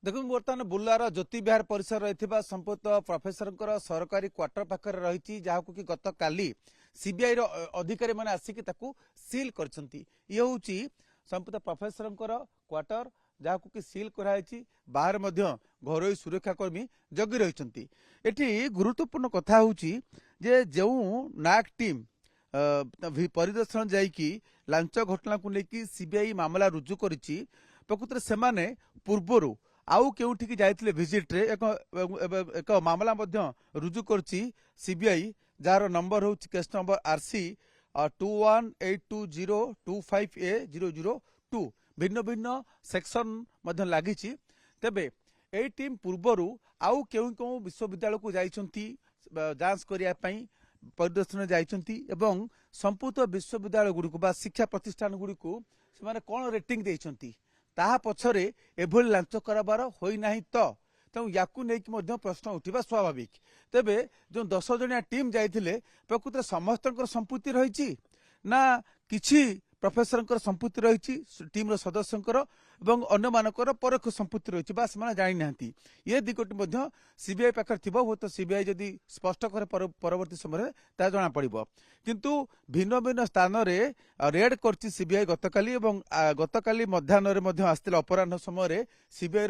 देखो बर्तमान बुर्लार ज्योति विहार परिसर रही संपुक्त प्रोफेसर सरकारी क्वार्टर पाखे रही जहाँ कि गत काली सीबीआई अधिकारी मैंने आसिक सिल कर संपुक्त प्रोफेसर क्वार्टर जहाँ कि सिल कराई बाहर घर सुरक्षाकर्मी जगी रही एटी गुरुत्वपूर्ण कथा हूँ जो नाक टीम परिदर्शन जाइकी लांच घटना को लेकिन सीबीआई मामला रुजु करिछि प्रकृत से पूर्वर आउ केउठी जाइथिले विजिट रे एक मामला रुजु करछि सीबीआई जार नंबर हूँ केस नंबर आरसी 21820258A002 भिन्न भिन्न सेक्शन लगी तेबे ए टीम पूर्वर आउ केउ केउ विश्वविद्यालय को जाइछंती जांच करिया पई परिदर्शन जाइछंती एवं संपुक्त विश्वविद्यालय गुड़िक शिक्षा प्रतिष्ठान गुड़िक से कौन रेटिंग देइछंती ताहा पछरे एभली लांच कराबार होई नाही तो तेणु याकू नहीं प्रश्न उठा स्वाभाविक तेबे जो 10 जणिया टीम जाइथिले प्रकृत समस्त संपत्ति रही ना किछि प्रोफेसर संपत्ति रही टीम सदस्य अन्य मानकर परोक्ष संपत्ति रही से जानी ना ये दिगटी सीबीआई पाखे थी हूँ तो सीबीआई जदि स्पष्ट करे परवर्ती समय ता जना पड़ किंतु भिन्न भिन्न स्थान में रेड कर सीबीआई गतकाली मध्याह्न आसते अपराह समय सीबीआई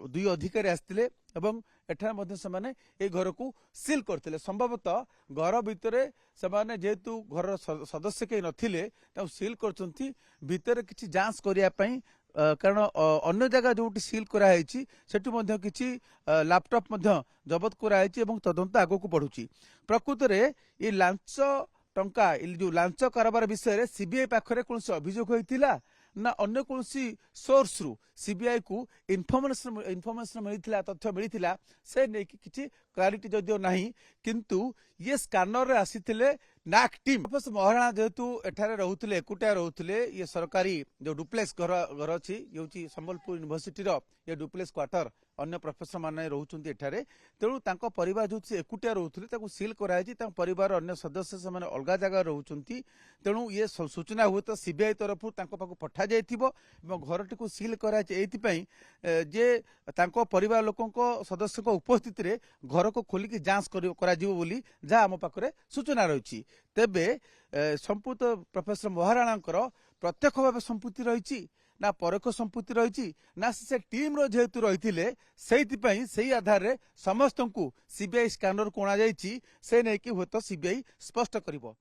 दुई अधिकारी आसते एठारे घर को सिल करते संभवतः घर भितर से जेहेतु घर सदस्य कहीं नथिले सिल कर किसी जांच करने कारण अन्य जगह जो सिल कराई सेठू किसी लैपटॉप जबत कराई तदंत आग को बढ़ुची प्रकृत में ये लांच टंका जो लांच कारोबार विषय सीबीआई पाखरे कौन अभियोग होता ना अन्य कौन सोर्स रु सीबीआई को इनफॉरमेशन मिलता तथ्य मिलता से नहीं किसी क्लारिटी जदिव ना किंतु ये स्कानर रे आसीथिले नाक टीम महाराणा जेहेतु एठारे रहउथिले एकुटिया रहउथिले ये सरकारी जो डुप्लेक्स घर अच्छी ये संबलपुर यूनिवर्सिटी ये डुप्लेक्स क्वार्टर अन्य प्रोफेसर माने रहउछन्ती एठारे तेणु तांको परिवार जो एकुटिया रहउथिले सिल कराई परिवार अन्य सदस्य से अलग जगह रहउछन्ती तेणु ये सूचना हुए तो सीबीआई तरफ पाखु पठा जाइथिबो घरटी को सिल कराई एथिपई जे तांको परिवार लोकंको सदस्य उपस्थित रे घर को खोलिकी जांच करा जिवो बोली जहाँ आम पाखरे सूचना रही तेबे संपुक्त प्रोफेसर महाराणा प्रत्यक्ष भाव संपत्ति रही ना परोक्ष संपत्ति रही ना से टीम रो जेहेतु रही से आधार रे समस्त को सीबीआई स्कानर को अणा से नहीं कि हूँ तो सीबीआई स्पष्ट करिवो।